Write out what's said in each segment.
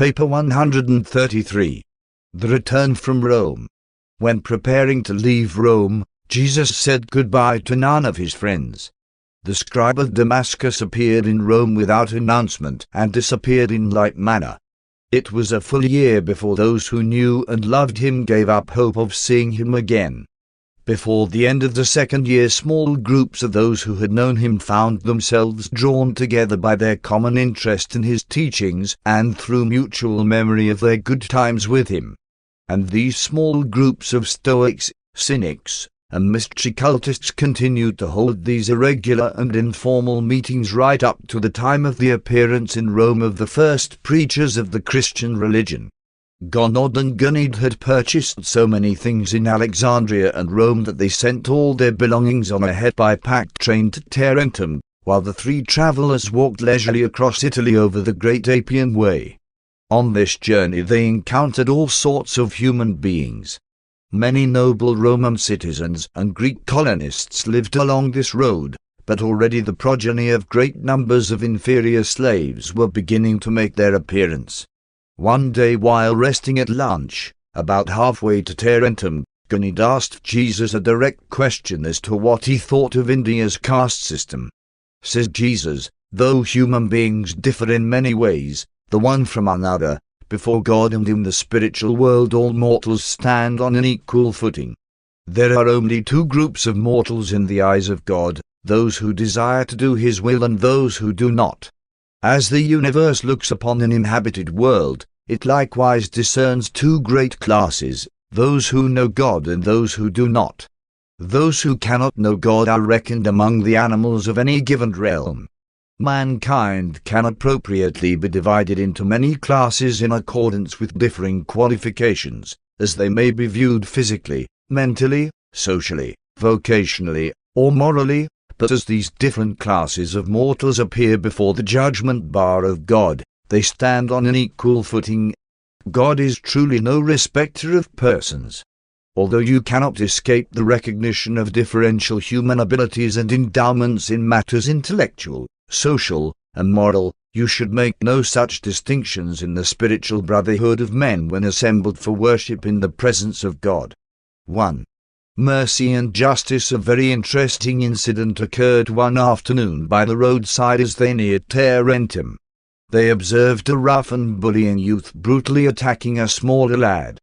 Paper 133. The Return from Rome. When preparing to leave Rome, Jesus said goodbye to none of his friends. The scribe of Damascus appeared in Rome without announcement and disappeared in like manner. It was a full year before those who knew and loved him gave up hope of seeing him again. Before the end of the second year, small groups of those who had known him found themselves drawn together by their common interest in his teachings and through mutual memory of their good times with him. And these small groups of Stoics, Cynics, and mystery cultists continued to hold these irregular and informal meetings right up to the time of the appearance in Rome of the first preachers of the Christian religion. Gonod and Gunid had purchased so many things in Alexandria and Rome that they sent all their belongings on ahead by pack train to Tarentum, while the three travellers walked leisurely across Italy over the great Appian Way. On this journey they encountered all sorts of human beings. Many noble Roman citizens and Greek colonists lived along this road, but already the progeny of great numbers of inferior slaves were beginning to make their appearance. One day while resting at lunch, about halfway to Tarentum, Gunid asked Jesus a direct question as to what he thought of India's caste system. Says Jesus, though human beings differ in many ways, the one from another, before God and in the spiritual world all mortals stand on an equal footing. There are only two groups of mortals in the eyes of God, those who desire to do his will and those who do not. As the universe looks upon an inhabited world, it likewise discerns two great classes, those who know God and those who do not. Those who cannot know God are reckoned among the animals of any given realm. Mankind can appropriately be divided into many classes in accordance with differing qualifications, as they may be viewed physically, mentally, socially, vocationally, or morally, but as these different classes of mortals appear before the judgment bar of God, they stand on an equal footing. God is truly no respecter of persons. Although you cannot escape the recognition of differential human abilities and endowments in matters intellectual, social, and moral, you should make no such distinctions in the spiritual brotherhood of men when assembled for worship in the presence of God. 1. Mercy and justice. A very interesting incident occurred one afternoon by the roadside as they neared Tarentum. They observed a rough and bullying youth brutally attacking a smaller lad.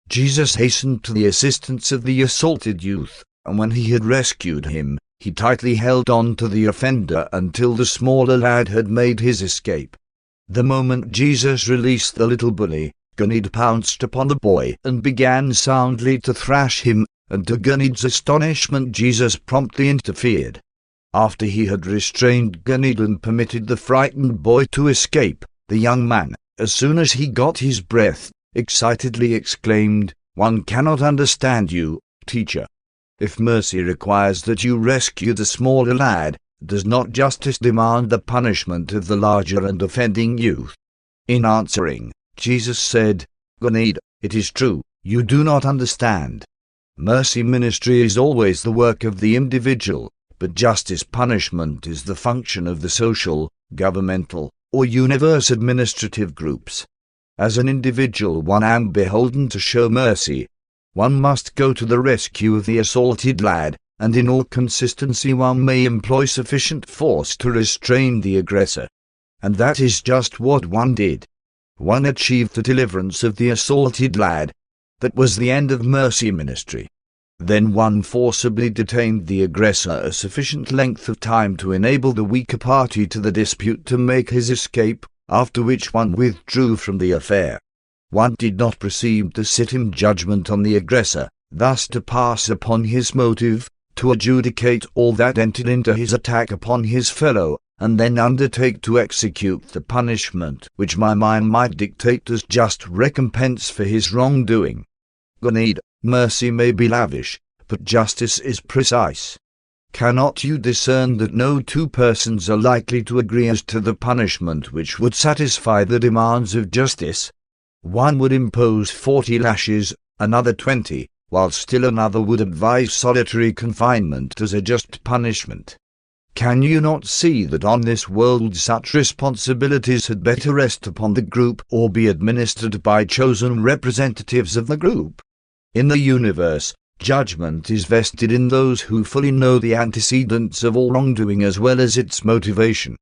Jesus hastened to the assistance of the assaulted youth, and when he had rescued him, he tightly held on to the offender until the smaller lad had made his escape. The moment Jesus released the little bully, Gunid pounced upon the boy and began soundly to thrash him, and to Gunid's astonishment Jesus promptly interfered. After he had restrained Gunid and permitted the frightened boy to escape, the young man, as soon as he got his breath, excitedly exclaimed, "One cannot understand you, teacher. If mercy requires that you rescue the smaller lad, does not justice demand the punishment of the larger and offending youth?" In answering, Jesus said, "Gunid, it is true, you do not understand. Mercy ministry is always the work of the individual, but justice punishment is the function of the social, governmental, or universe administrative groups. As an individual one am beholden to show mercy. One must go to the rescue of the assaulted lad, and in all consistency one may employ sufficient force to restrain the aggressor. And that is just what one did. One achieved the deliverance of the assaulted lad. That was the end of mercy ministry. Then one forcibly detained the aggressor a sufficient length of time to enable the weaker party to the dispute to make his escape, after which one withdrew from the affair. One did not proceed to sit in judgment on the aggressor, thus to pass upon his motive, to adjudicate all that entered into his attack upon his fellow, and then undertake to execute the punishment which my mind might dictate as just recompense for his wrongdoing. Gunid, mercy may be lavish, but justice is precise. Cannot you discern that no two persons are likely to agree as to the punishment which would satisfy the demands of justice? One would impose 40 lashes, another 20, while still another would advise solitary confinement as a just punishment. Can you not see that on this world such responsibilities had better rest upon the group or be administered by chosen representatives of the group? In the universe, judgment is vested in those who fully know the antecedents of all wrongdoing as well as its motivation.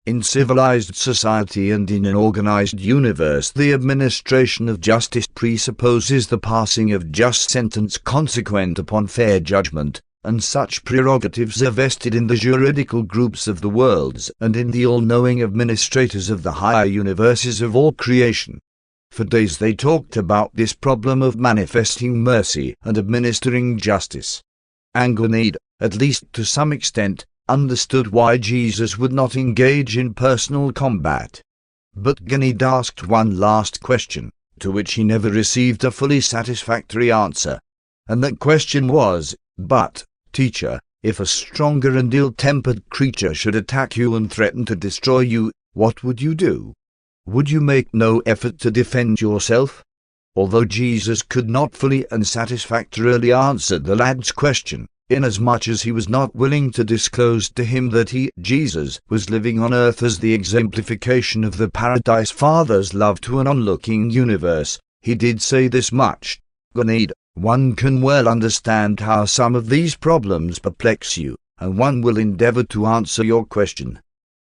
In civilized society and in an organized universe, the administration of justice presupposes the passing of just sentence consequent upon fair judgment, and such prerogatives are vested in the juridical groups of the worlds and in the all-knowing administrators of the higher universes of all creation. For days they talked about this problem of manifesting mercy and administering justice. And Ganid, at least to some extent, understood why Jesus would not engage in personal combat. But Ganid asked one last question, to which he never received a fully satisfactory answer. And that question was, "But, teacher, if a stronger and ill-tempered creature should attack you and threaten to destroy you, what would you do? Would you make no effort to defend yourself?" Although Jesus could not fully and satisfactorily answer the lad's question, inasmuch as he was not willing to disclose to him that he, Jesus, was living on earth as the exemplification of the Paradise Father's love to an onlooking universe, he did say this much: "Ganid, one can well understand how some of these problems perplex you, and one will endeavor to answer your question.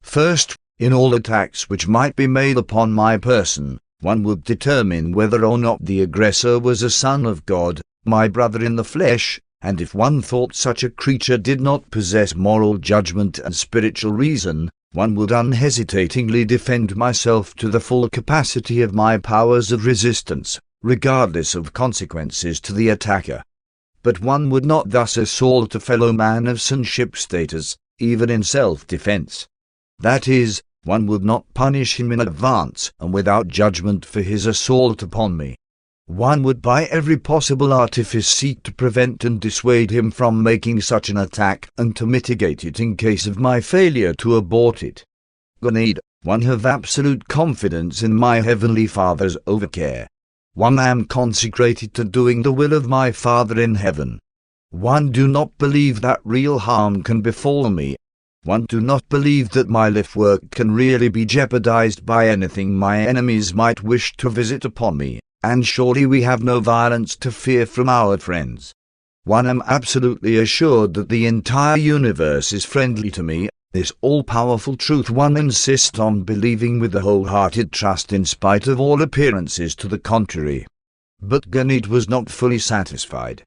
First, in all attacks which might be made upon my person, one would determine whether or not the aggressor was a son of God, my brother in the flesh, and if one thought such a creature did not possess moral judgment and spiritual reason, one would unhesitatingly defend myself to the full capacity of my powers of resistance, regardless of consequences to the attacker. But one would not thus assault a fellow man of sonship status, even in self-defense. That is, one would not punish him in advance and without judgment for his assault upon me. One would by every possible artifice seek to prevent and dissuade him from making such an attack and to mitigate it in case of my failure to abort it. Ganid, one have absolute confidence in my Heavenly Father's overcare. One am consecrated to doing the will of my Father in heaven. One do not believe that real harm can befall me. One do not believe that my life work can really be jeopardized by anything my enemies might wish to visit upon me, and surely we have no violence to fear from our friends. One am absolutely assured that the entire universe is friendly to me. This all-powerful truth one insists on believing with a wholehearted trust in spite of all appearances to the contrary. But Ganid was not fully satisfied.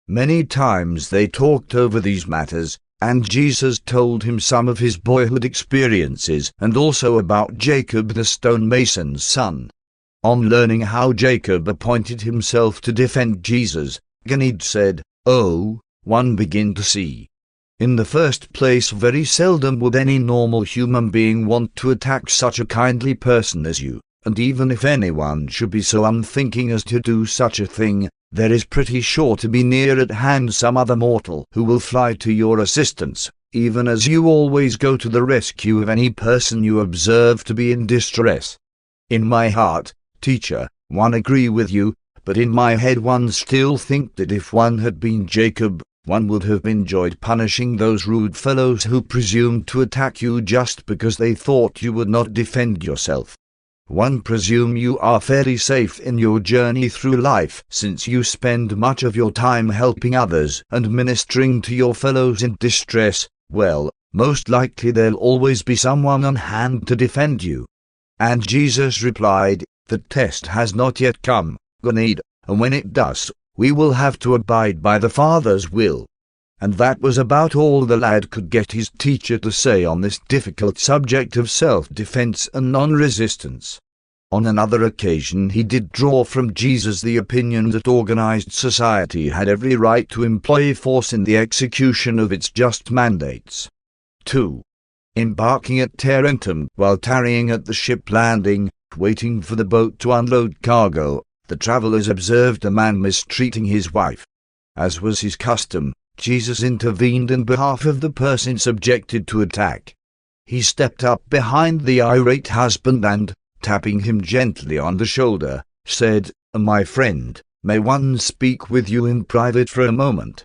Many times they talked over these matters, and Jesus told him some of his boyhood experiences and also about Jacob the stonemason's son. On learning how Jacob appointed himself to defend Jesus, Ganid said, "Oh, one begin to see. In the first place, very seldom would any normal human being want to attack such a kindly person as you, and even if anyone should be so unthinking as to do such a thing, there is pretty sure to be near at hand some other mortal who will fly to your assistance, even as you always go to the rescue of any person you observe to be in distress. In my heart, teacher, one agree with you, but in my head one still think that if one had been Jacob, one would have enjoyed punishing those rude fellows who presumed to attack you just because they thought you would not defend yourself. One presume you are fairly safe in your journey through life, since you spend much of your time helping others and ministering to your fellows in distress. Well, most likely there'll always be someone on hand to defend you." And Jesus replied, "The test has not yet come, Ganid, and when it does, we will have to abide by the Father's will." And that was about all the lad could get his teacher to say on this difficult subject of self-defense and non-resistance. On another occasion he did draw from Jesus the opinion that organized society had every right to employ force in the execution of its just mandates. 2. Embarking at Tarentum, while tarrying at the ship landing, waiting for the boat to unload cargo, the travellers observed a man mistreating his wife. As was his custom, Jesus intervened in behalf of the person subjected to attack. He stepped up behind the irate husband and, tapping him gently on the shoulder, said, "My friend, may one speak with you in private for a moment?"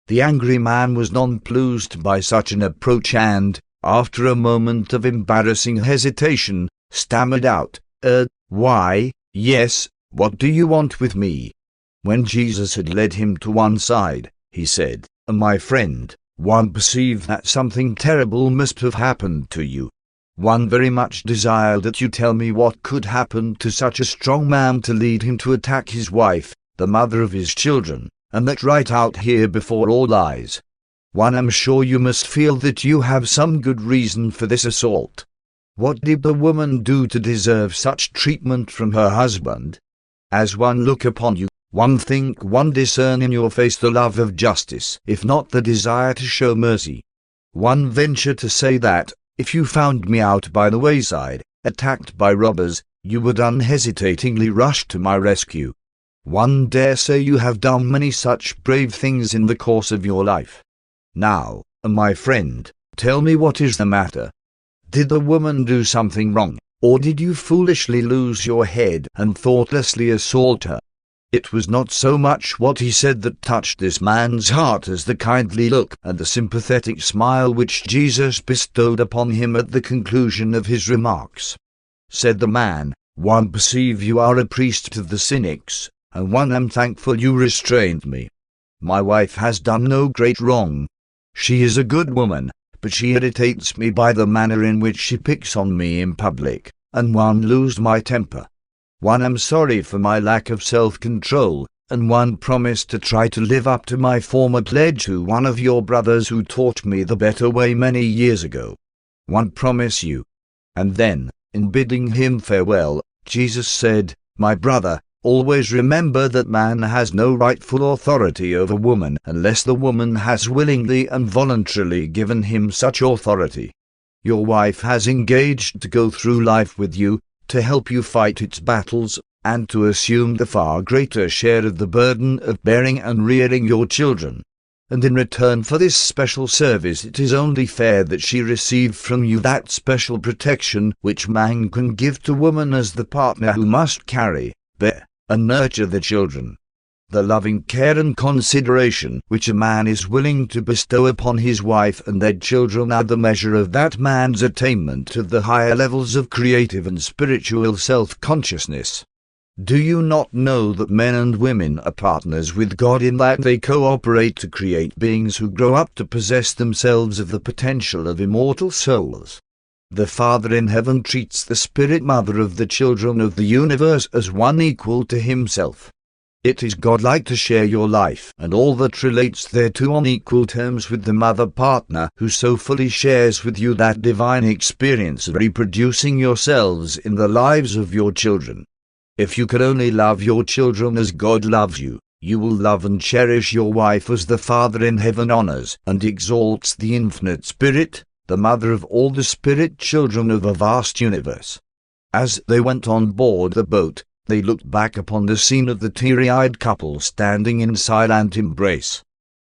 The angry man was nonplussed by such an approach and, after a moment of embarrassing hesitation, stammered out, why, yes, what do you want with me?" When Jesus had led him to one side, he said, "My friend, one perceived that something terrible must have happened to you. One very much desired that you tell me what could happen to such a strong man to lead him to attack his wife, the mother of his children, and that right out here before all eyes. One am sure you must feel that you have some good reason for this assault. What did the woman do to deserve such treatment from her husband? As one look upon you, one think one discern in your face the love of justice, if not the desire to show mercy. One venture to say that, if you found me out by the wayside, attacked by robbers, you would unhesitatingly rush to my rescue. One dare say you have done many such brave things in the course of your life. Now, my friend, tell me what is the matter. Did the woman do something wrong, or did you foolishly lose your head and thoughtlessly assault her?" It was not so much what he said that touched this man's heart as the kindly look and the sympathetic smile which Jesus bestowed upon him at the conclusion of his remarks. Said the man, "One perceive you are a priest to the cynics, and one am thankful you restrained me. My wife has done no great wrong. She is a good woman, but she irritates me by the manner in which she picks on me in public, and one lose my temper. One am sorry for my lack of self-control, and one promised to try to live up to my former pledge to one of your brothers who taught me the better way many years ago. One promise you." And then, in bidding him farewell, Jesus said, "My brother, always remember that man has no rightful authority over woman unless the woman has willingly and voluntarily given him such authority. Your wife has engaged to go through life with you, to help you fight its battles, and to assume the far greater share of the burden of bearing and rearing your children. And in return for this special service it is only fair that she receive from you that special protection which man can give to woman as the partner who must carry, bear, and nurture the children. The loving care and consideration which a man is willing to bestow upon his wife and their children are the measure of that man's attainment to the higher levels of creative and spiritual self-consciousness. Do you not know that men and women are partners with God in that they cooperate to create beings who grow up to possess themselves of the potential of immortal souls? The Father in heaven treats the Spirit Mother of the children of the universe as one equal to himself. It is godlike to share your life and all that relates thereto on equal terms with the mother partner who so fully shares with you that divine experience of reproducing yourselves in the lives of your children. If you can only love your children as God loves you, you will love and cherish your wife as the Father in heaven honors and exalts the infinite Spirit, the mother of all the spirit children of a vast universe. As they went on board the boat, they looked back upon the scene of the teary-eyed couple standing in silent embrace.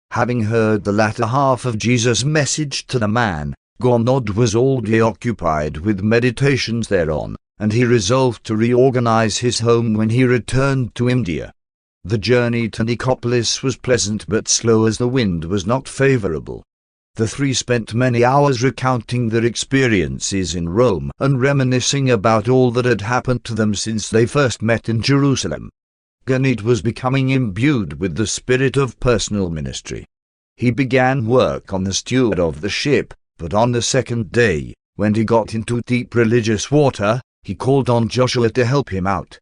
Having heard the latter half of Jesus' message to the man, Gonod was all day occupied with meditations thereon, and he resolved to reorganize his home when he returned to India. The journey to Nicopolis was pleasant but slow as the wind was not favorable. The three spent many hours recounting their experiences in Rome and reminiscing about all that had happened to them since they first met in Jerusalem. Gonod was becoming imbued with the spirit of personal ministry. He began work on the steward of the ship, but on the second day, when he got into deep religious water, he called on Joshua to help him out.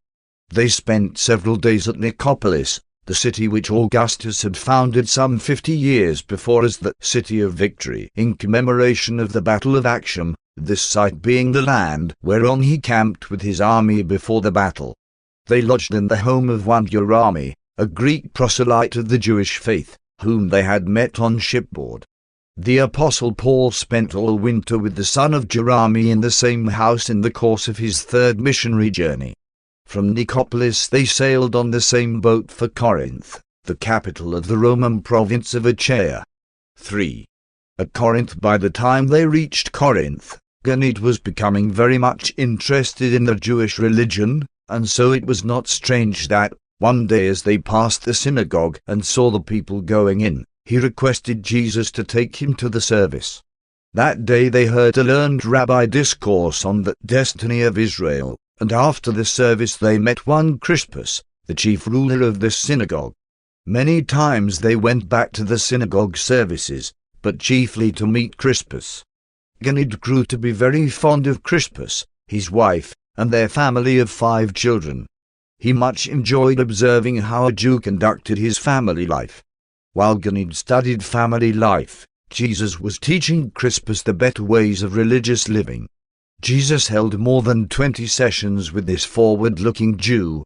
They spent several days at Nicopolis, the city which Augustus had founded some 50 years before as the City of Victory, in commemoration of the Battle of Actium, this site being the land whereon he camped with his army before the battle. They lodged in the home of one Urami, a Greek proselyte of the Jewish faith, whom they had met on shipboard. The Apostle Paul spent all winter with the son of Urami in the same house in the course of his third missionary journey. From Nicopolis they sailed on the same boat for Corinth, the capital of the Roman province of Achaia. 3. At Corinth, by the time they reached Corinth, Gonod was becoming very much interested in the Jewish religion, and so it was not strange that, one day as they passed the synagogue and saw the people going in, he requested Jesus to take him to the service. That day they heard a learned rabbi discourse on the destiny of Israel, and after the service they met one Crispus, the chief ruler of the synagogue. Many times they went back to the synagogue services, but chiefly to meet Crispus. Ganid grew to be very fond of Crispus, his wife, and their family of 5 children. He much enjoyed observing how a Jew conducted his family life. While Ganid studied family life, Jesus was teaching Crispus the better ways of religious living. Jesus held more than 20 sessions with this forward-looking Jew,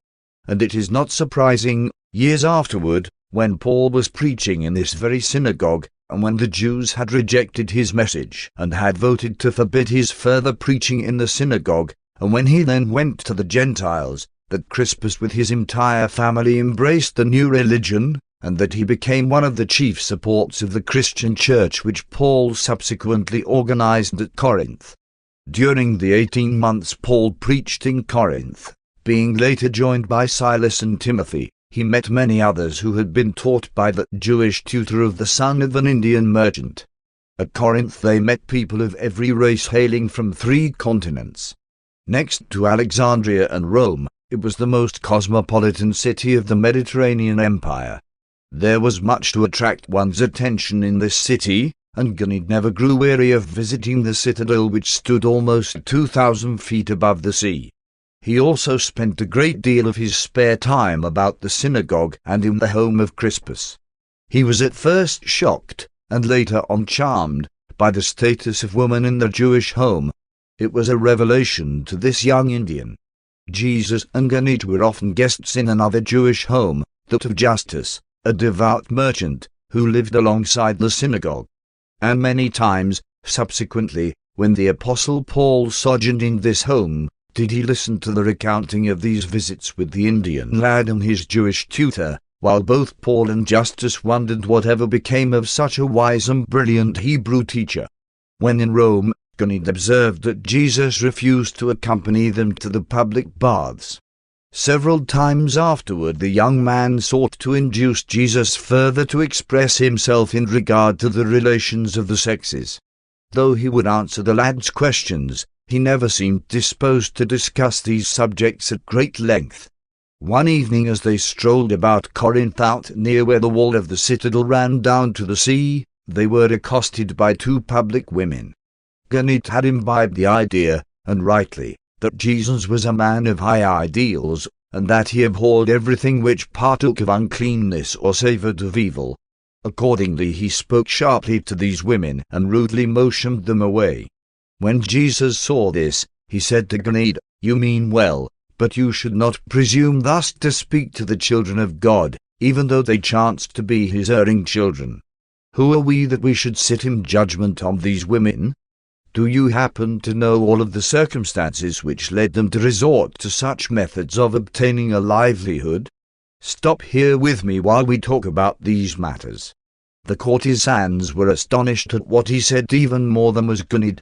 and it is not surprising, years afterward, when Paul was preaching in this very synagogue, and when the Jews had rejected his message and had voted to forbid his further preaching in the synagogue, and when he then went to the Gentiles, that Crispus with his entire family embraced the new religion, and that he became one of the chief supports of the Christian church which Paul subsequently organized at Corinth. During the 18 months Paul preached in Corinth, being later joined by Silas and Timothy, he met many others who had been taught by the Jewish tutor of the son of an Indian merchant. At Corinth they met people of every race hailing from 3 continents. Next to Alexandria and Rome, it was the most cosmopolitan city of the Mediterranean Empire. There was much to attract one's attention in this city, and Ganid never grew weary of visiting the citadel which stood almost 2,000 feet above the sea. He also spent a great deal of his spare time about the synagogue and in the home of Crispus. He was at first shocked, and later on charmed, by the status of woman in the Jewish home. It was a revelation to this young Indian. Jesus and Ganid were often guests in another Jewish home, that of Justus, a devout merchant, who lived alongside the synagogue. And many times, subsequently, when the Apostle Paul sojourned in this home, did he listen to the recounting of these visits with the Indian lad and his Jewish tutor, while both Paul and Justus wondered whatever became of such a wise and brilliant Hebrew teacher. When in Rome, Ganid observed that Jesus refused to accompany them to the public baths. Several times afterward the young man sought to induce Jesus further to express himself in regard to the relations of the sexes. Though he would answer the lad's questions, he never seemed disposed to discuss these subjects at great length. One evening as they strolled about Corinth out near where the wall of the citadel ran down to the sea, they were accosted by 2 public women. Ganid had imbibed the idea, and rightly, that Jesus was a man of high ideals, and that he abhorred everything which partook of uncleanness or savoured of evil. Accordingly he spoke sharply to these women and rudely motioned them away. When Jesus saw this, he said to Ganid, "You mean well, but you should not presume thus to speak to the children of God, even though they chance to be his erring children. Who are we that we should sit in judgment on these women? Do you happen to know all of the circumstances which led them to resort to such methods of obtaining a livelihood? Stop here with me while we talk about these matters." The courtesans were astonished at what he said even more than was Ganid.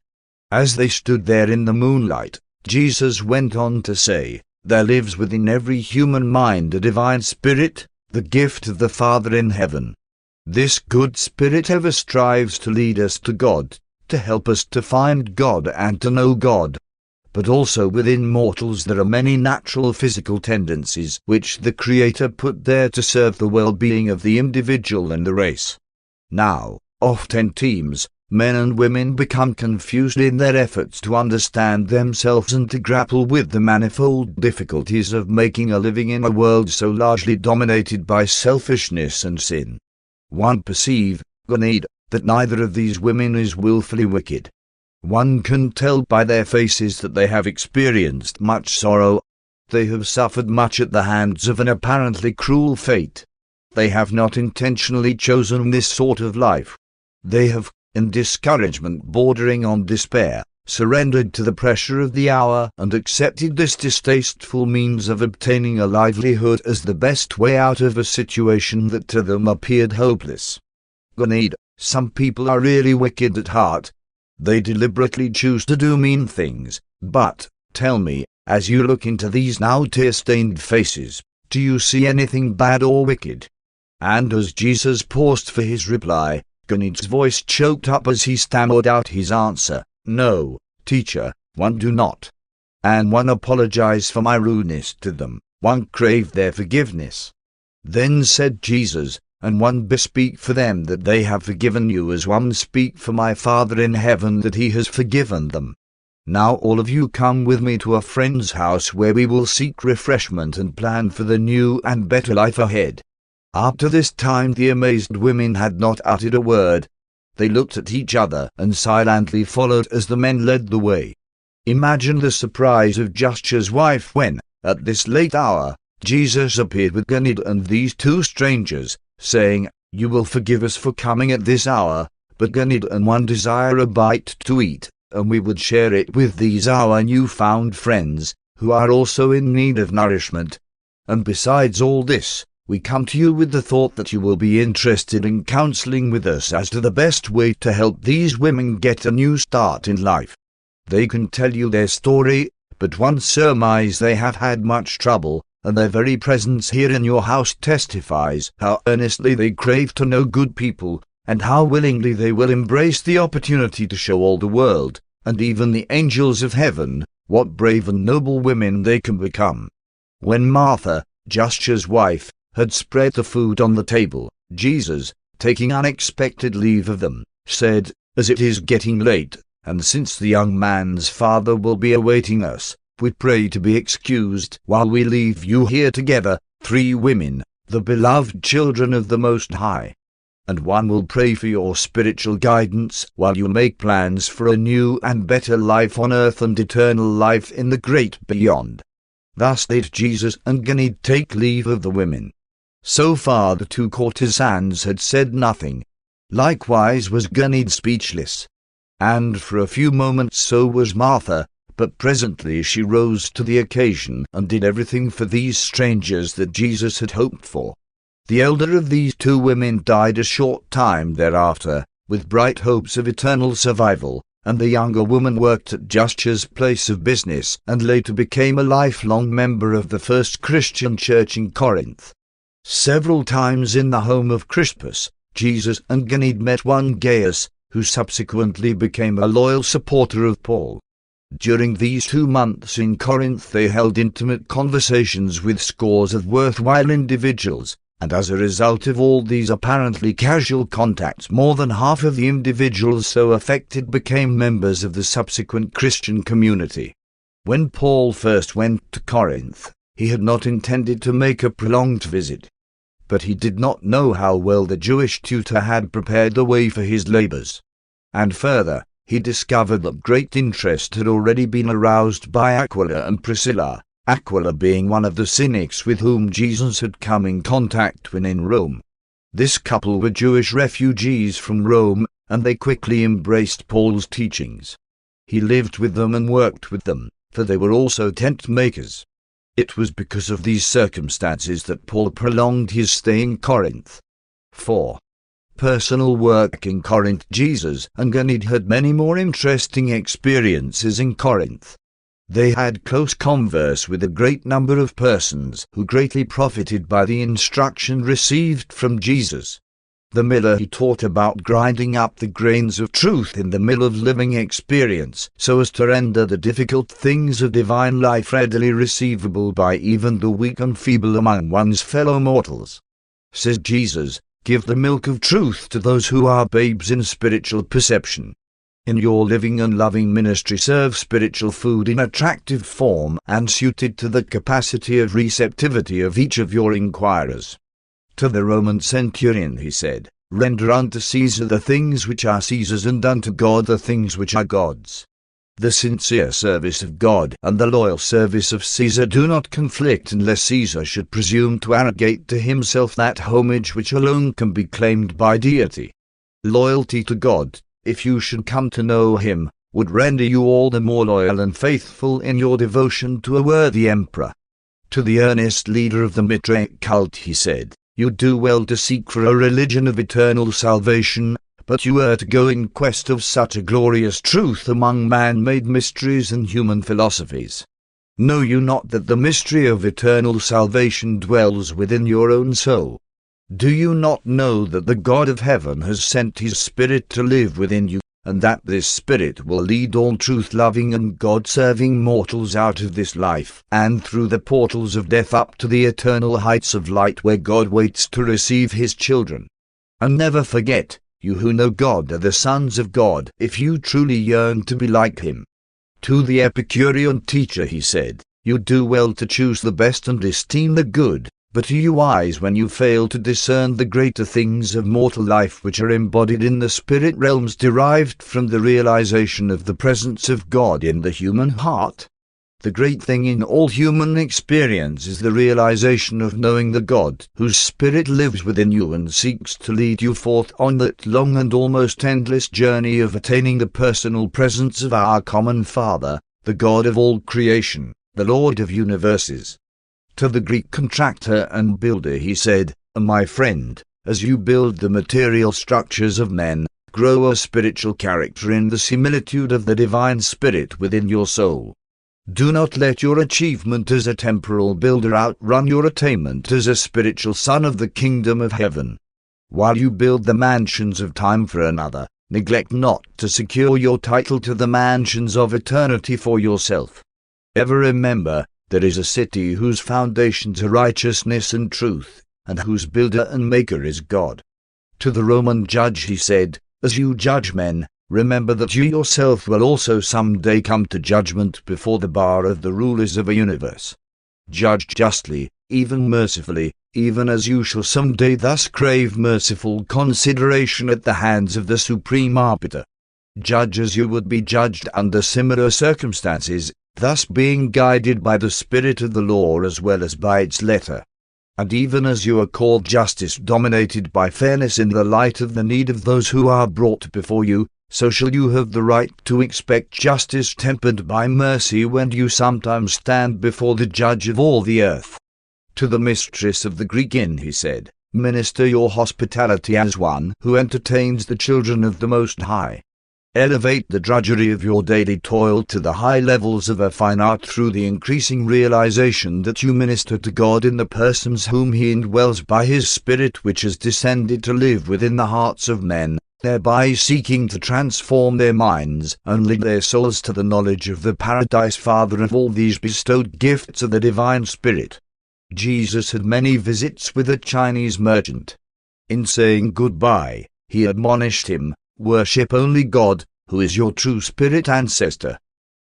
As they stood there in the moonlight, Jesus went on to say, "There lives within every human mind a divine spirit, the gift of the Father in heaven. This good spirit ever strives to lead us to God, to help us to find God and to know God. But also within mortals there are many natural physical tendencies which the Creator put there to serve the well-being of the individual and the race. Now, oftentimes, men and women become confused in their efforts to understand themselves and to grapple with the manifold difficulties of making a living in a world so largely dominated by selfishness and sin. One perceives, Ganid, that neither of these women is willfully wicked. One can tell by their faces that they have experienced much sorrow. They have suffered much at the hands of an apparently cruel fate. They have not intentionally chosen this sort of life. They have, in discouragement bordering on despair, surrendered to the pressure of the hour and accepted this distasteful means of obtaining a livelihood as the best way out of a situation that to them appeared hopeless. Ganid, some people are really wicked at heart. They deliberately choose to do mean things, but, tell me, as you look into these now tear-stained faces, do you see anything bad or wicked? And as Jesus paused for his reply, Ganid's voice choked up as he stammered out his answer. "No, teacher, one do not. And one apologize for my rudeness to them, one crave their forgiveness." Then said Jesus, "And one bespeak for them that they have forgiven you, as one speak for my Father in heaven that he has forgiven them. Now all of you come with me to a friend's house where we will seek refreshment and plan for the new and better life ahead." Up to this time the amazed women had not uttered a word. They looked at each other and silently followed as the men led the way. Imagine the surprise of Justus' wife when, at this late hour, Jesus appeared with Ganid and these two strangers, saying, "You will forgive us for coming at this hour, but Ganid and one desire a bite to eat, and we would share it with these our new-found friends, who are also in need of nourishment. And besides all this, we come to you with the thought that you will be interested in counseling with us as to the best way to help these women get a new start in life. They can tell you their story, but one surmise they have had much trouble, and their very presence here in your house testifies how earnestly they crave to know good people, and how willingly they will embrace the opportunity to show all the world, and even the angels of heaven, what brave and noble women they can become." When Martha, Justus' wife, had spread the food on the table, Jesus, taking unexpected leave of them, said, "As it is getting late, and since the young man's father will be awaiting us, we pray to be excused while we leave you here together, 3 women, the beloved children of the Most High. And one will pray for your spiritual guidance while you make plans for a new and better life on earth and eternal life in the great beyond." Thus did Jesus and Ganid take leave of the women. So far the 2 courtesans had said nothing. Likewise was Ganid speechless. And for a few moments so was Martha, but presently she rose to the occasion and did everything for these strangers that Jesus had hoped for. The elder of these 2 women died a short time thereafter, with bright hopes of eternal survival, and the younger woman worked at Justus' place of business and later became a lifelong member of the first Christian church in Corinth. Several times in the home of Crispus, Jesus and Ganid met one Gaius, who subsequently became a loyal supporter of Paul. During these 2 months in Corinth they held intimate conversations with scores of worthwhile individuals, and as a result of all these apparently casual contacts, more than half of the individuals so affected became members of the subsequent Christian community. When Paul first went to Corinth, he had not intended to make a prolonged visit, but he did not know how well the Jewish tutor had prepared the way for his labors. And further, he discovered that great interest had already been aroused by Aquila and Priscilla, Aquila being one of the cynics with whom Jesus had come in contact when in Rome. This couple were Jewish refugees from Rome, and they quickly embraced Paul's teachings. He lived with them and worked with them, for they were also tent makers. It was because of these circumstances that Paul prolonged his stay in Corinth. 4. Personal work in Corinth. Jesus and Ganid had many more interesting experiences in Corinth. They had close converse with a great number of persons who greatly profited by the instruction received from Jesus. The miller he taught about grinding up the grains of truth in the mill of living experience so as to render the difficult things of divine life readily receivable by even the weak and feeble among one's fellow mortals. Says Jesus, "Give the milk of truth to those who are babes in spiritual perception. In your living and loving ministry serve spiritual food in attractive form and suited to the capacity of receptivity of each of your inquirers." To the Roman centurion he said, "Render unto Caesar the things which are Caesar's, and unto God the things which are God's." The sincere service of God and the loyal service of Caesar do not conflict unless Caesar should presume to arrogate to himself that homage which alone can be claimed by deity. Loyalty to God, if you should come to know him, would render you all the more loyal and faithful in your devotion to a worthy emperor. To the earnest leader of the Mitraic cult he said, "You do well to seek for a religion of eternal salvation, but you are to go in quest of such a glorious truth among man-made mysteries and human philosophies. Know you not that the mystery of eternal salvation dwells within your own soul? Do you not know that the God of heaven has sent his Spirit to live within you, and that this Spirit will lead all truth-loving and God-serving mortals out of this life, and through the portals of death up to the eternal heights of light where God waits to receive his children? And never forget, you who know God are the sons of God, if you truly yearn to be like him. To the Epicurean teacher he said, you do well to choose the best and esteem the good, but are you wise when you fail to discern the greater things of mortal life which are embodied in the spirit realms derived from the realization of the presence of God in the human heart? The great thing in all human experience is the realization of knowing the God whose Spirit lives within you and seeks to lead you forth on that long and almost endless journey of attaining the personal presence of our common Father, the God of all creation, the Lord of universes. To the Greek contractor and builder he said, my friend, as you build the material structures of men, grow a spiritual character in the similitude of the divine spirit within your soul. Do not let your achievement as a temporal builder outrun your attainment as a spiritual son of the kingdom of heaven. While you build the mansions of time for another, neglect not to secure your title to the mansions of eternity for yourself. Ever remember, there is a city whose foundations are righteousness and truth, and whose builder and maker is God. To the Roman judge he said, as you judge men, remember that you yourself will also someday come to judgment before the bar of the rulers of a universe. Judge justly, even mercifully, even as you shall someday thus crave merciful consideration at the hands of the Supreme Arbiter. Judge as you would be judged under similar circumstances, thus being guided by the spirit of the law as well as by its letter. And even as you are called justice dominated by fairness in the light of the need of those who are brought before you, so shall you have the right to expect justice tempered by mercy when you sometimes stand before the judge of all the earth. To the mistress of the Greek inn he said, minister your hospitality as one who entertains the children of the Most High. Elevate the drudgery of your daily toil to the high levels of a fine art through the increasing realization that you minister to God in the persons whom he indwells by his Spirit which has descended to live within the hearts of men, thereby seeking to transform their minds and lead their souls to the knowledge of the Paradise Father of all these bestowed gifts of the Divine Spirit. Jesus had many visits with a Chinese merchant. In saying goodbye, he admonished him, worship only God, who is your true spirit ancestor.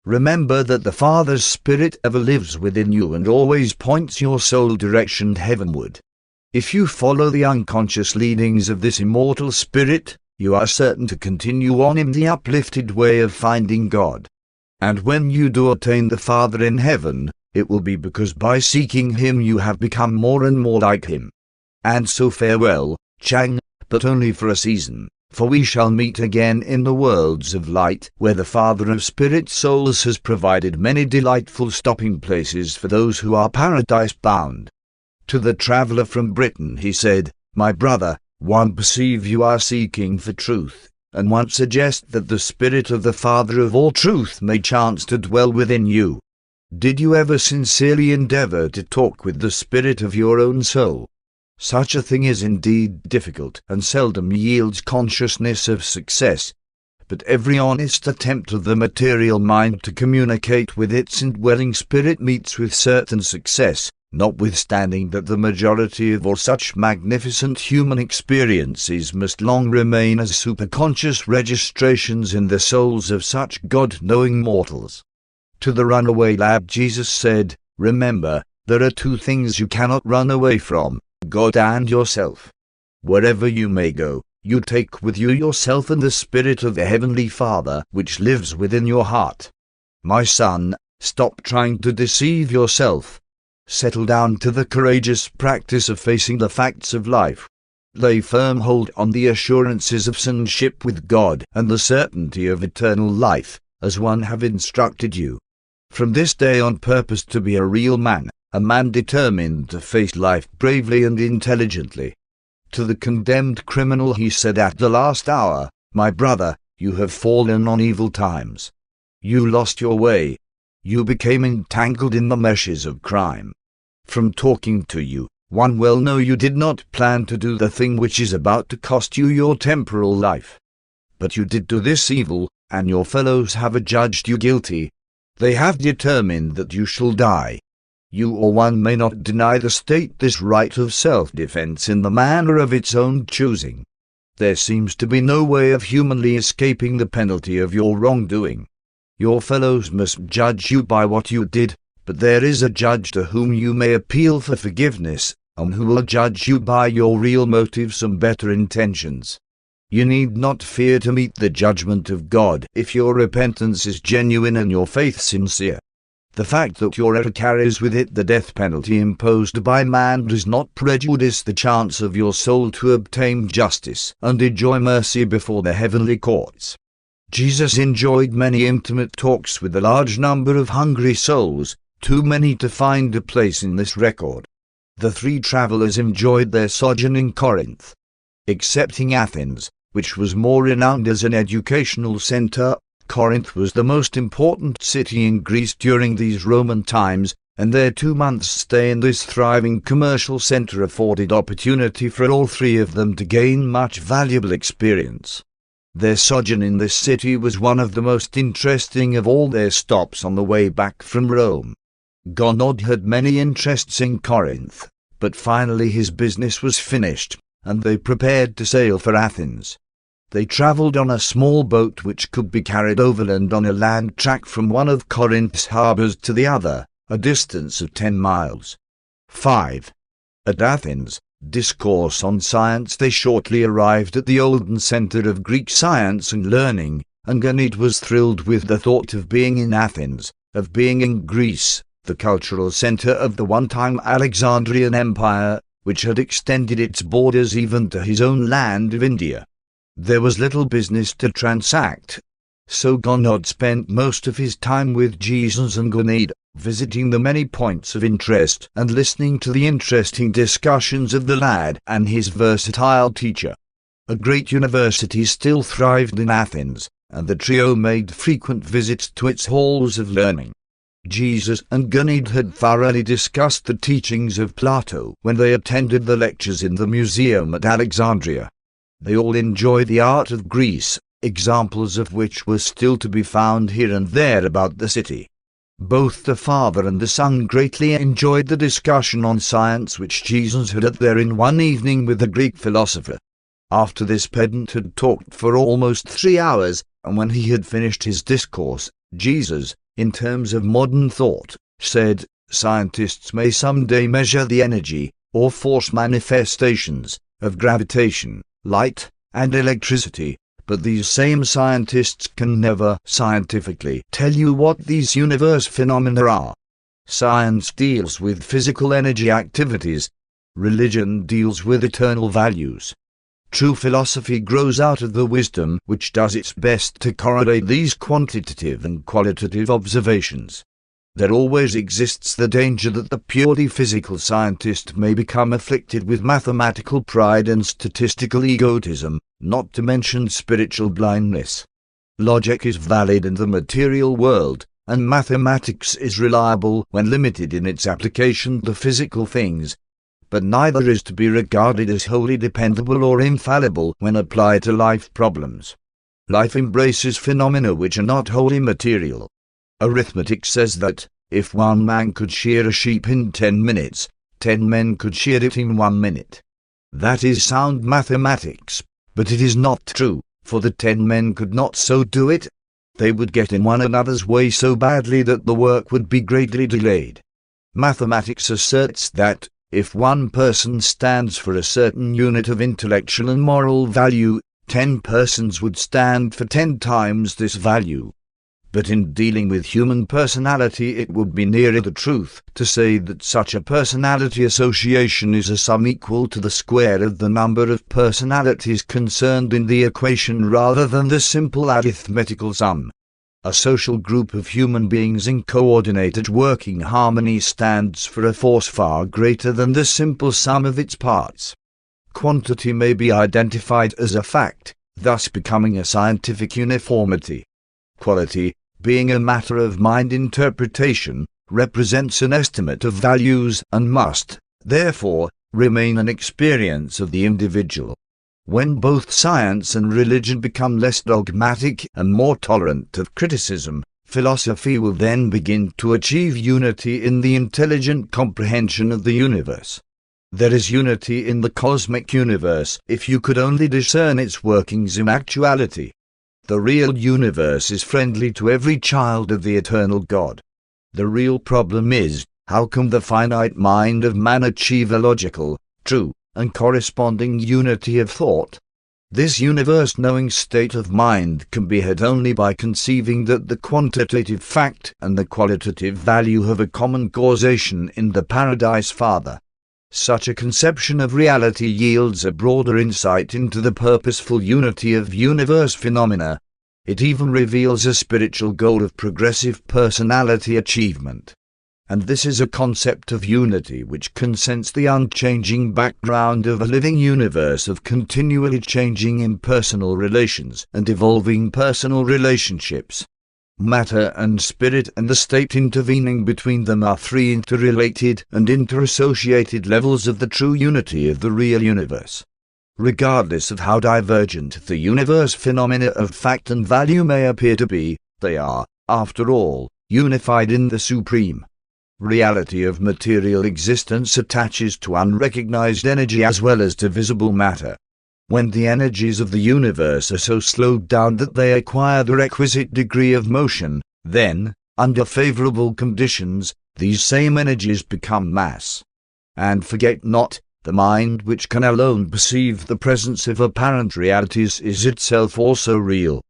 Remember that the Father's Spirit ever lives within you and always points your soul direction heavenward. If you follow the unconscious leadings of this immortal Spirit, you are certain to continue on in the uplifted way of finding God. And when you do attain the Father in heaven, it will be because by seeking him you have become more and more like him. And so farewell, Chang, but only for a season, for we shall meet again in the worlds of light, where the Father of Spirit souls has provided many delightful stopping places for those who are paradise-bound. To the traveller from Britain he said, my brother, one perceive you are seeking for truth, and one suggest that the Spirit of the Father of all truth may chance to dwell within you. Did you ever sincerely endeavor to talk with the spirit of your own soul? Such a thing is indeed difficult and seldom yields consciousness of success, but every honest attempt of the material mind to communicate with its indwelling spirit meets with certain success, notwithstanding that the majority of all such magnificent human experiences must long remain as superconscious registrations in the souls of such God-knowing mortals. To the runaway lad Jesus said, remember, there are two things you cannot run away from, God and yourself. Wherever you may go, you take with you yourself and the Spirit of the Heavenly Father which lives within your heart. My son, stop trying to deceive yourself. Settle down to the courageous practice of facing the facts of life. Lay firm hold on the assurances of sonship with God and the certainty of eternal life, as one have instructed you. From this day on purpose to be a real man, a man determined to face life bravely and intelligently. To the condemned criminal he said at the last hour, my brother, you have fallen on evil times. You lost your way. You became entangled in the meshes of crime. From talking to you, One well know you did not plan to do the thing which is about to cost you your temporal life. But you did do this evil, and your fellows have adjudged you guilty. They have determined that you shall die. You or one may not deny the state this right of self-defense in the manner of its own choosing. There seems to be no way of humanly escaping the penalty of your wrongdoing. Your fellows must judge you by what you did, but there is a judge to whom you may appeal for forgiveness, and who will judge you by your real motives and better intentions. You need not fear to meet the judgment of God if your repentance is genuine and your faith sincere. The fact that your error carries with it the death penalty imposed by man does not prejudice the chance of your soul to obtain justice and enjoy mercy before the heavenly courts. Jesus enjoyed many intimate talks with a large number of hungry souls, too many to find a place in this record. The three travelers enjoyed their sojourn in Corinth. Excepting Athens, which was more renowned as an educational center, Corinth was the most important city in Greece during these Roman times, and their 2 months' stay in this thriving commercial center afforded opportunity for all three of them to gain much valuable experience. Their sojourn in this city was one of the most interesting of all their stops on the way back from Rome. Gonod had many interests in Corinth, but finally his business was finished, and they prepared to sail for Athens. They travelled on a small boat which could be carried overland on a land track from one of Corinth's harbours to the other, a distance of 10 miles. 5. At Athens, discourse on science. They shortly arrived at the olden centre of Greek science and learning, and Gonod was thrilled with the thought of being in Athens, of being in Greece, the cultural centre of the one-time Alexandrian Empire, which had extended its borders even to his own land of India. There was little business to transact, so Gonod spent most of his time with Jesus and Gonod, visiting the many points of interest and listening to the interesting discussions of the lad and his versatile teacher. A great university still thrived in Athens, and the trio made frequent visits to its halls of learning. Jesus and Gonod had thoroughly discussed the teachings of Plato when they attended the lectures in the museum at Alexandria. They all enjoyed the art of Greece, examples of which were still to be found here and there about the city. Both the father and the son greatly enjoyed the discussion on science which Jesus had there in one evening with the Greek philosopher. After this pedant had talked for almost 3 hours, and when he had finished his discourse, Jesus, in terms of modern thought, said, "Scientists may someday measure the energy, or force manifestations, of gravitation, light, and electricity, but these same scientists can never scientifically tell you what these universe phenomena are. Science deals with physical energy activities. Religion deals with eternal values. True philosophy grows out of the wisdom which does its best to correlate these quantitative and qualitative observations. There always exists the danger that the purely physical scientist may become afflicted with mathematical pride and statistical egotism, not to mention spiritual blindness. Logic is valid in the material world, and mathematics is reliable when limited in its application to physical things. But neither is to be regarded as wholly dependable or infallible when applied to life problems. Life embraces phenomena which are not wholly material. Arithmetic says that, if one man could shear a sheep in 10 minutes, 10 men could shear it in 1 minute. That is sound mathematics, but it is not true, for the 10 men could not so do it. They would get in one another's way so badly that the work would be greatly delayed. Mathematics asserts that, if one person stands for a certain unit of intellectual and moral value, 10 persons would stand for 10 times this value. But in dealing with human personality it would be nearer the truth to say that such a personality association is a sum equal to the square of the number of personalities concerned in the equation rather than the simple arithmetical sum. A social group of human beings in coordinated working harmony stands for a force far greater than the simple sum of its parts. Quantity may be identified as a fact, thus becoming a scientific uniformity. Quality, being a matter of mind interpretation, represents an estimate of values and must, therefore, remain an experience of the individual. When both science and religion become less dogmatic and more tolerant of criticism, philosophy will then begin to achieve unity in the intelligent comprehension of the universe. There is unity in the cosmic universe if you could only discern its workings in actuality. The real universe is friendly to every child of the eternal God. The real problem is, how can the finite mind of man achieve a logical, true, and corresponding unity of thought? This universe-knowing state of mind can be had only by conceiving that the quantitative fact and the qualitative value have a common causation in the Paradise Father. Such a conception of reality yields a broader insight into the purposeful unity of universe phenomena. It even reveals a spiritual goal of progressive personality achievement. And this is a concept of unity which can sense the unchanging background of a living universe of continually changing impersonal relations and evolving personal relationships. Matter and spirit and the state intervening between them are three interrelated and interassociated levels of the true unity of the real universe. Regardless of how divergent the universe phenomena of fact and value may appear to be, they are, after all, unified in the supreme reality of material existence attaches to unrecognized energy as well as to visible matter. When the energies of the universe are so slowed down that they acquire the requisite degree of motion, then, under favorable conditions, these same energies become mass. And forget not, the mind which can alone perceive the presence of apparent realities is itself also real.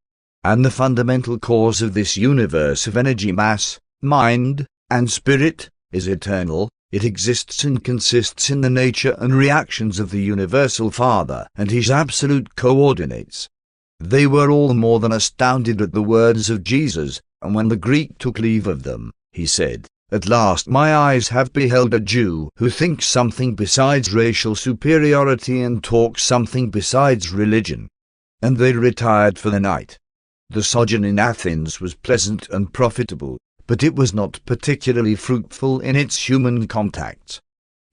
And the fundamental cause of this universe of energy, mass, mind, and spirit, is eternal. It exists and consists in the nature and reactions of the Universal Father and His absolute coordinates. They were all more than astounded at the words of Jesus, and when the Greek took leave of them, he said, "At last my eyes have beheld a Jew who thinks something besides racial superiority and talks something besides religion." And they retired for the night. The sojourn in Athens was pleasant and profitable, but it was not particularly fruitful in its human contacts.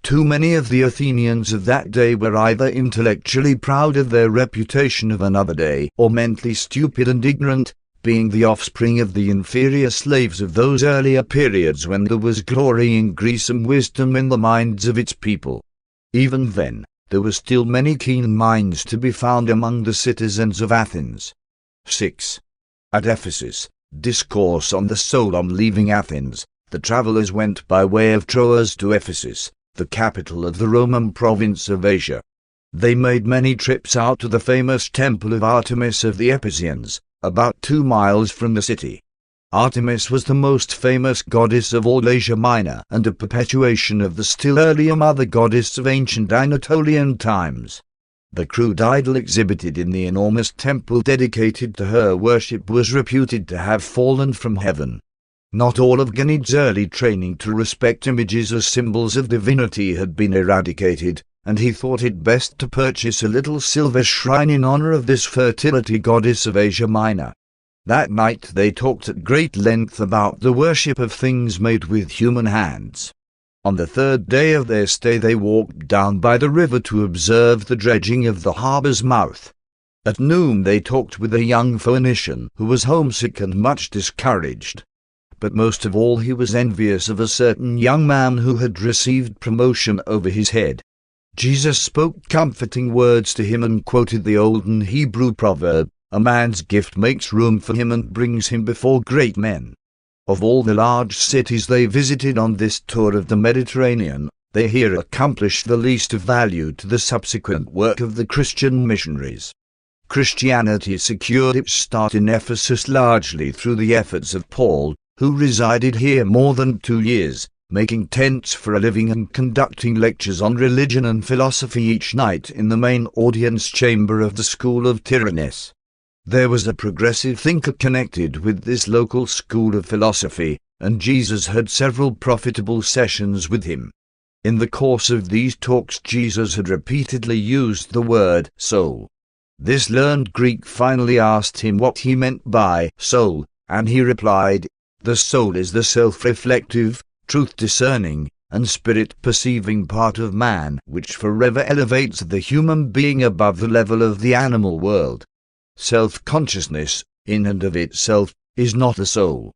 Too many of the Athenians of that day were either intellectually proud of their reputation of another day, or mentally stupid and ignorant, being the offspring of the inferior slaves of those earlier periods when there was glory in Greece and wisdom in the minds of its people. Even then, there were still many keen minds to be found among the citizens of Athens. 6. At Ephesus, discourse on the soul. On leaving Athens, the travellers went by way of Troas to Ephesus, the capital of the Roman province of Asia. They made many trips out to the famous temple of Artemis of the Ephesians, about 2 miles from the city. Artemis was the most famous goddess of all Asia Minor and a perpetuation of the still earlier mother goddess of ancient Anatolian times. The crude idol exhibited in the enormous temple dedicated to her worship was reputed to have fallen from heaven. Not all of Ganid's early training to respect images as symbols of divinity had been eradicated, and he thought it best to purchase a little silver shrine in honor of this fertility goddess of Asia Minor. That night they talked at great length about the worship of things made with human hands. On the 3rd day of their stay they walked down by the river to observe the dredging of the harbor's mouth. At noon they talked with a young Phoenician who was homesick and much discouraged. But most of all he was envious of a certain young man who had received promotion over his head. Jesus spoke comforting words to him and quoted the olden Hebrew proverb, "A man's gift makes room for him and brings him before great men." Of all the large cities they visited on this tour of the Mediterranean, they here accomplished the least of value to the subsequent work of the Christian missionaries. Christianity secured its start in Ephesus largely through the efforts of Paul, who resided here more than 2 years, making tents for a living and conducting lectures on religion and philosophy each night in the main audience chamber of the school of Tyrannus. There was a progressive thinker connected with this local school of philosophy, and Jesus had several profitable sessions with him. In the course of these talks Jesus had repeatedly used the word soul. This learned Greek finally asked him what he meant by soul, and he replied, "The soul is the self-reflective, truth-discerning, and spirit-perceiving part of man, which forever elevates the human being above the level of the animal world. Self-consciousness, in and of itself, is not a soul.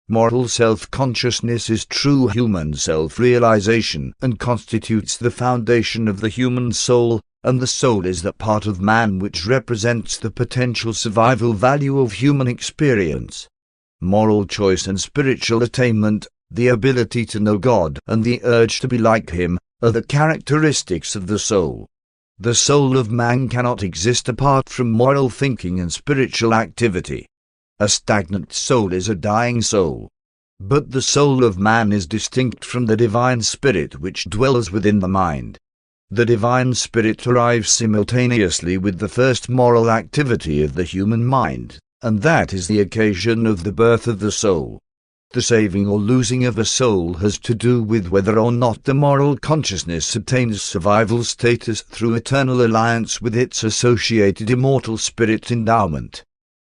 Moral self-consciousness is true human self-realization and constitutes the foundation of the human soul, and the soul is that part of man which represents the potential survival value of human experience. Moral choice and spiritual attainment, the ability to know God and the urge to be like Him, are the characteristics of the soul. The soul of man cannot exist apart from moral thinking and spiritual activity. A stagnant soul is a dying soul. But the soul of man is distinct from the divine spirit which dwells within the mind. The divine spirit arrives simultaneously with the first moral activity of the human mind, and that is the occasion of the birth of the soul. The saving or losing of a soul has to do with whether or not the moral consciousness attains survival status through eternal alliance with its associated immortal spirit endowment.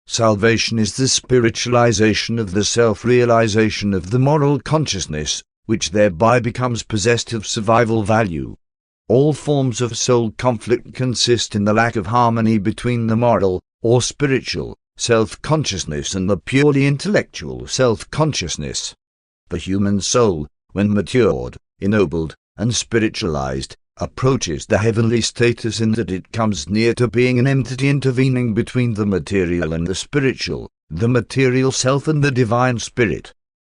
Salvation is the spiritualization of the self-realization of the moral consciousness, which thereby becomes possessed of survival value. All forms of soul conflict consist in the lack of harmony between the moral, or spiritual, self-consciousness and the purely intellectual self-consciousness. The human soul, when matured, ennobled, and spiritualized, approaches the heavenly status in that it comes near to being an entity intervening between the material and the spiritual, the material self and the divine spirit.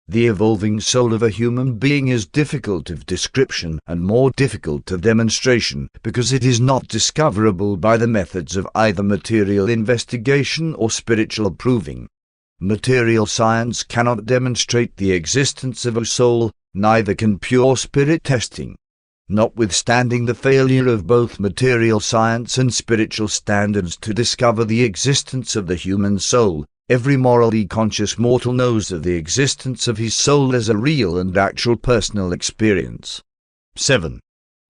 The evolving soul of a human being is difficult of description and more difficult of demonstration because it is not discoverable by the methods of either material investigation or spiritual proving. Material science cannot demonstrate the existence of a soul, neither can pure spirit testing. Notwithstanding the failure of both material science and spiritual standards to discover the existence of the human soul, every morally conscious mortal knows of the existence of his soul as a real and actual personal experience. 7.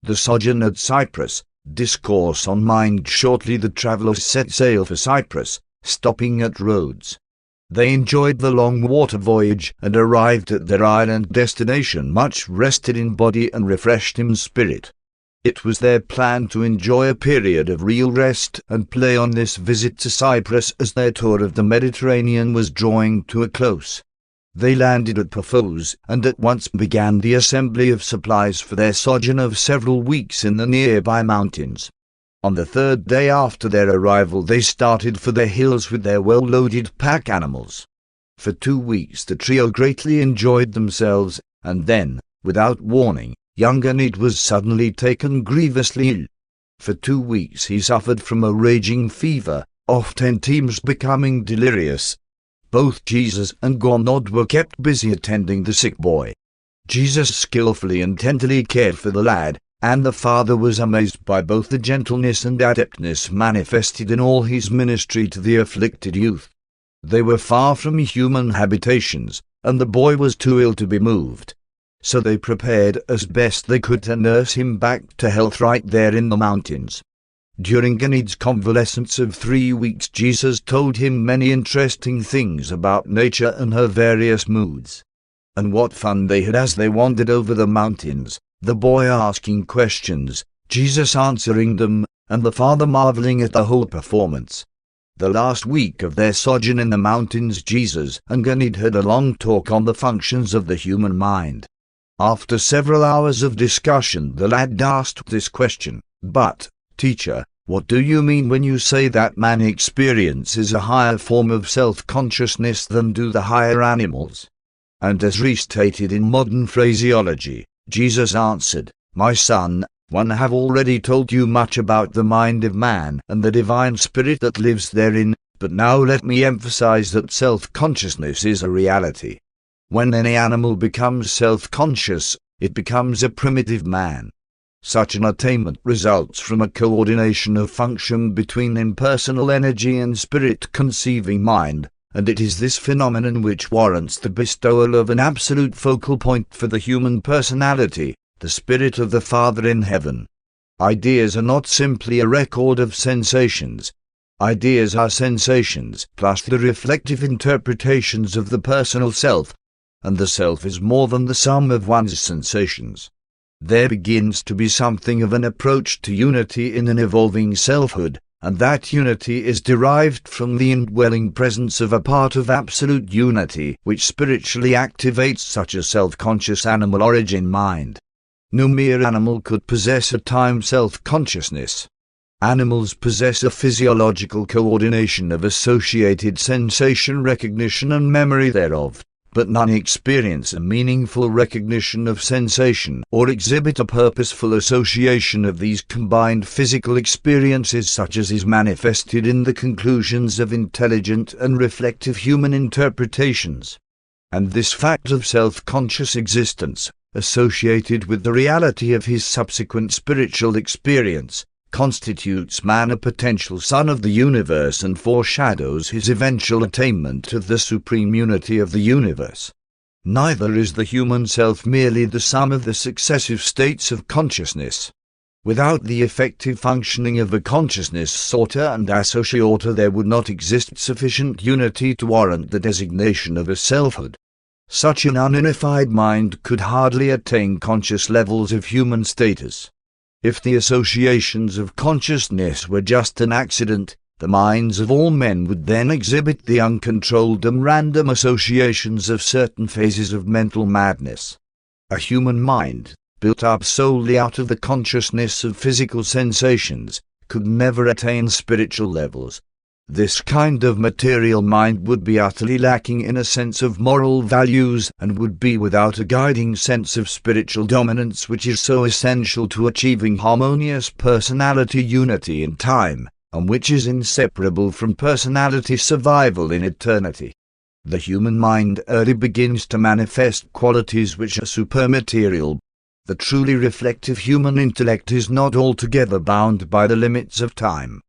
The Sojourn at Cyprus. Discourse on Mind. Shortly the travellers set sail for Cyprus, stopping at Rhodes. They enjoyed the long water voyage and arrived at their island destination much rested in body and refreshed in spirit. It was their plan to enjoy a period of real rest and play on this visit to Cyprus as their tour of the Mediterranean was drawing to a close. They landed at Paphos and at once began the assembly of supplies for their sojourn of several weeks in the nearby mountains. On the third day after their arrival they started for the hills with their well-loaded pack animals. For 2 weeks the trio greatly enjoyed themselves, and then, without warning, young Ganid was suddenly taken grievously ill. For 2 weeks he suffered from a raging fever, oftentimes becoming delirious. Both Jesus and Ganid were kept busy attending the sick boy. Jesus skillfully and tenderly cared for the lad, and the father was amazed by both the gentleness and adeptness manifested in all his ministry to the afflicted youth. They were far from human habitations, and the boy was too ill to be moved. So they prepared as best they could to nurse him back to health right there in the mountains. During Ganid's convalescence of 3 weeks Jesus told him many interesting things about nature and her various moods. And what fun they had as they wandered over the mountains, the boy asking questions, Jesus answering them, and the father marveling at the whole performance. The last week of their sojourn in the mountains Jesus and Ganid had a long talk on the functions of the human mind. After several hours of discussion the lad asked this question, "But, teacher, what do you mean when you say that man experiences a higher form of self-consciousness than do the higher animals?" And as restated in modern phraseology, Jesus answered, "My son, I have already told you much about the mind of man and the divine spirit that lives therein, but now let me emphasize that self-consciousness is a reality. When any animal becomes self-conscious, it becomes a primitive man. Such an attainment results from a coordination of function between impersonal energy and spirit-conceiving mind, and it is this phenomenon which warrants the bestowal of an absolute focal point for the human personality, the spirit of the Father in heaven. Ideas are not simply a record of sensations. Ideas are sensations plus the reflective interpretations of the personal self, and the self is more than the sum of one's sensations. There begins to be something of an approach to unity in an evolving selfhood, and that unity is derived from the indwelling presence of a part of absolute unity which spiritually activates such a self-conscious animal origin mind. No mere animal could possess at times self-consciousness. Animals possess a physiological coordination of associated sensation recognition and memory thereof, but none experience a meaningful recognition of sensation or exhibit a purposeful association of these combined physical experiences such as is manifested in the conclusions of intelligent and reflective human interpretations. And this fact of self-conscious existence, associated with the reality of his subsequent spiritual experience, constitutes man a potential son of the universe and foreshadows his eventual attainment of the supreme unity of the universe. Neither is the human self merely the sum of the successive states of consciousness. Without the effective functioning of a consciousness sorter and associator there would not exist sufficient unity to warrant the designation of a selfhood. Such an ununified mind could hardly attain conscious levels of human status. If the associations of consciousness were just an accident, the minds of all men would then exhibit the uncontrolled and random associations of certain phases of mental madness. A human mind, built up solely out of the consciousness of physical sensations, could never attain spiritual levels. This kind of material mind would be utterly lacking in a sense of moral values and would be without a guiding sense of spiritual dominance which is so essential to achieving harmonious personality unity in time, and which is inseparable from personality survival in eternity. The human mind early begins to manifest qualities which are supermaterial. The truly reflective human intellect is not altogether bound by the limits of time.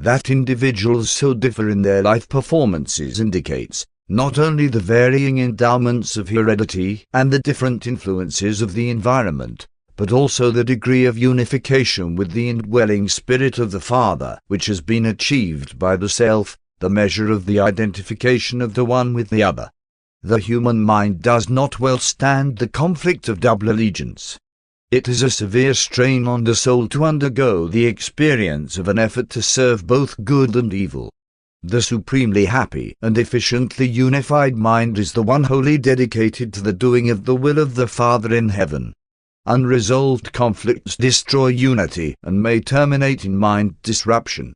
That individuals so differ in their life performances indicates not only the varying endowments of heredity and the different influences of the environment, but also the degree of unification with the indwelling spirit of the Father which has been achieved by the self, the measure of the identification of the one with the other. The human mind does not well stand the conflict of double allegiance. It is a severe strain on the soul to undergo the experience of an effort to serve both good and evil. The supremely happy and efficiently unified mind is the one wholly dedicated to the doing of the will of the Father in heaven. Unresolved conflicts destroy unity and may terminate in mind disruption.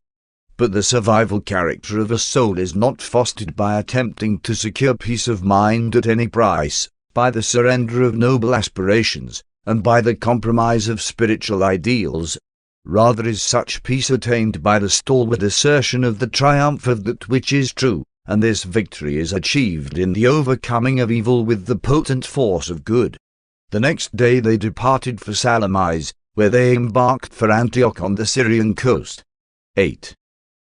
But the survival character of a soul is not fostered by attempting to secure peace of mind at any price, by the surrender of noble aspirations, and by the compromise of spiritual ideals. Rather is such peace attained by the stalwart assertion of the triumph of that which is true, and this victory is achieved in the overcoming of evil with the potent force of good. The next day they departed for Salamis, where they embarked for Antioch on the Syrian coast. 8.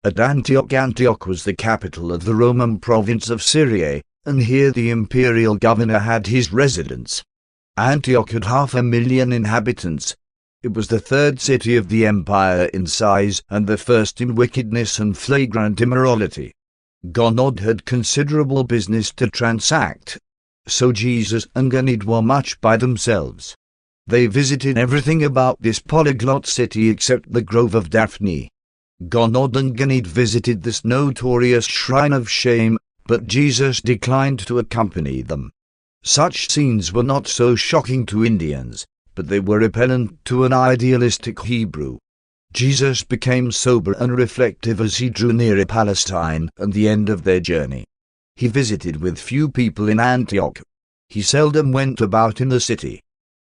At Antioch. Antioch was the capital of the Roman province of Syria, and here the imperial governor had his residence. Antioch had 500,000 inhabitants. It was the third city of the empire in size and the first in wickedness and flagrant immorality. God had considerable business to transact, so Jesus and Ganid were much by themselves. They visited everything about this polyglot city except the Grove of Daphne. God and Ganid visited this notorious shrine of shame, but Jesus declined to accompany them. Such scenes were not so shocking to Indians, but they were repellent to an idealistic Hebrew. Jesus became sober and reflective as he drew near Palestine and the end of their journey. He visited with few people in Antioch. He seldom went about in the city.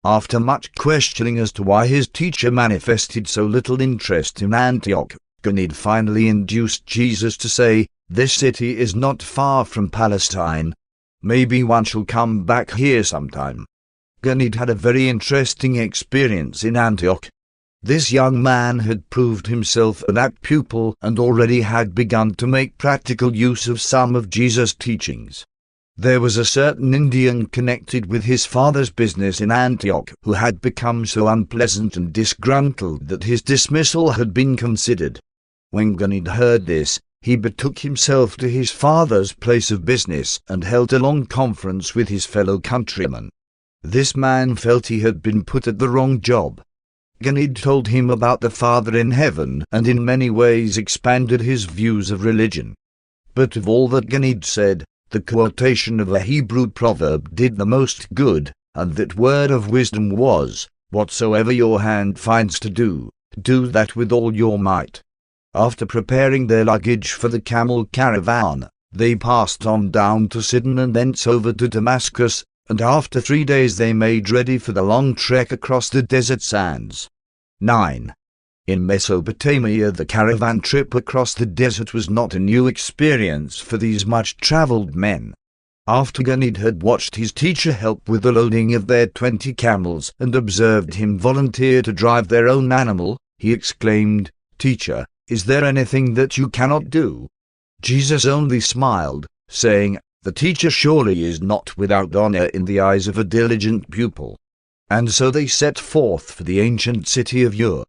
After much questioning as to why his teacher manifested so little interest in Antioch, Ganid finally induced Jesus to say, "This city is not far from Palestine. Maybe one shall come back here sometime." Ganid had a very interesting experience in Antioch. This young man had proved himself an apt pupil and already had begun to make practical use of some of Jesus' teachings. There was a certain Indian connected with his father's business in Antioch who had become so unpleasant and disgruntled that his dismissal had been considered. When Ganid heard this, he betook himself to his father's place of business and held a long conference with his fellow countrymen. This man felt he had been put at the wrong job. Ganid told him about the Father in heaven and in many ways expanded his views of religion. But of all that Ganid said, the quotation of a Hebrew proverb did the most good, and that word of wisdom was, "Whatsoever your hand finds to do, do that with all your might." After preparing their luggage for the camel caravan, they passed on down to Sidon and thence over to Damascus, and after 3 days they made ready for the long trek across the desert sands. 9. In Mesopotamia, the caravan trip across the desert was not a new experience for these much-traveled men. After Ganid had watched his teacher help with the loading of their 20 camels and observed him volunteer to drive their own animal, he exclaimed, "Teacher, is there anything that you cannot do?" Jesus only smiled, saying, "The teacher surely is not without honor in the eyes of a diligent pupil." And so they set forth for the ancient city of Ur.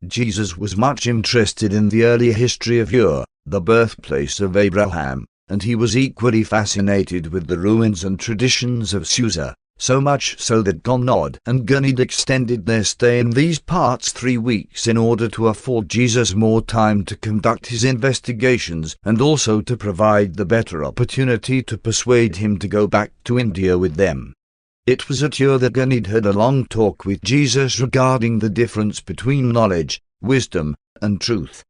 Jesus was much interested in the early history of Ur, the birthplace of Abraham, and he was equally fascinated with the ruins and traditions of Susa, so much so that Ganid and Ganid extended their stay in these parts 3 weeks in order to afford Jesus more time to conduct his investigations and also to provide the better opportunity to persuade him to go back to India with them. It was at Ur that Ganid had a long talk with Jesus regarding the difference between knowledge, wisdom, and truth.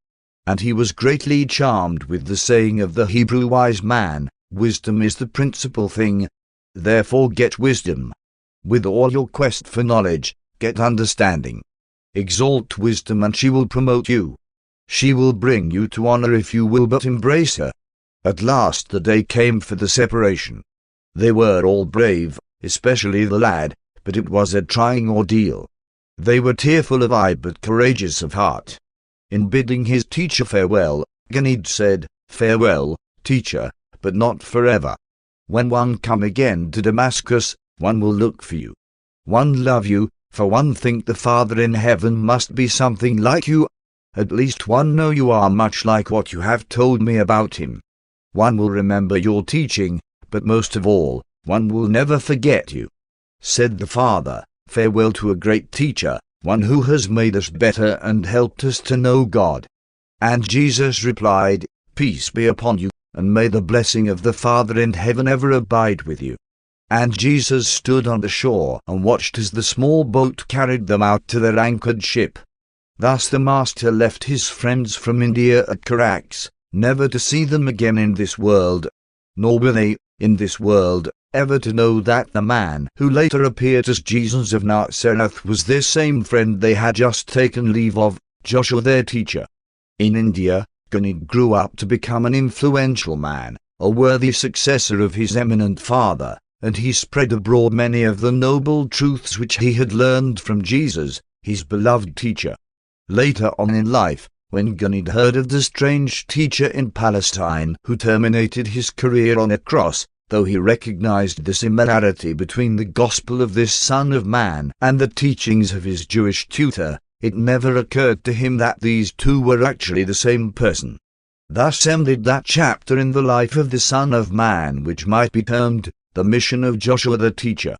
And he was greatly charmed with the saying of the Hebrew wise man, "Wisdom is the principal thing. Therefore get wisdom. With all your quest for knowledge, get understanding. Exalt wisdom and she will promote you. She will bring you to honor if you will but embrace her." At last the day came for the separation. They were all brave, especially the lad, but it was a trying ordeal. They were tearful of eye but courageous of heart. In bidding his teacher farewell, Ganid said, "Farewell, teacher, but not forever. When one come again to Damascus, one will look for you. One love you, for one think the Father in heaven must be something like you. At least one know you are much like what you have told me about him. One will remember your teaching, but most of all, one will never forget you." Said the Father, "Farewell to a great teacher, one who has made us better and helped us to know God." And Jesus replied, "Peace be upon you, and may the blessing of the Father in heaven ever abide with you." And Jesus stood on the shore and watched as the small boat carried them out to their anchored ship. Thus the Master left his friends from India at Carax, never to see them again in this world. Nor were they, in this world, ever to know that the man who later appeared as Jesus of Nazareth was this same friend they had just taken leave of, Joshua their teacher. In India, Ganid grew up to become an influential man, a worthy successor of his eminent father, and he spread abroad many of the noble truths which he had learned from Jesus, his beloved teacher. Later on in life, when Ganid heard of the strange teacher in Palestine who terminated his career on a cross, though he recognized the similarity between the gospel of this Son of Man and the teachings of his Jewish tutor, it never occurred to him that these two were actually the same person. Thus ended that chapter in the life of the Son of Man which might be termed the mission of Joshua the teacher.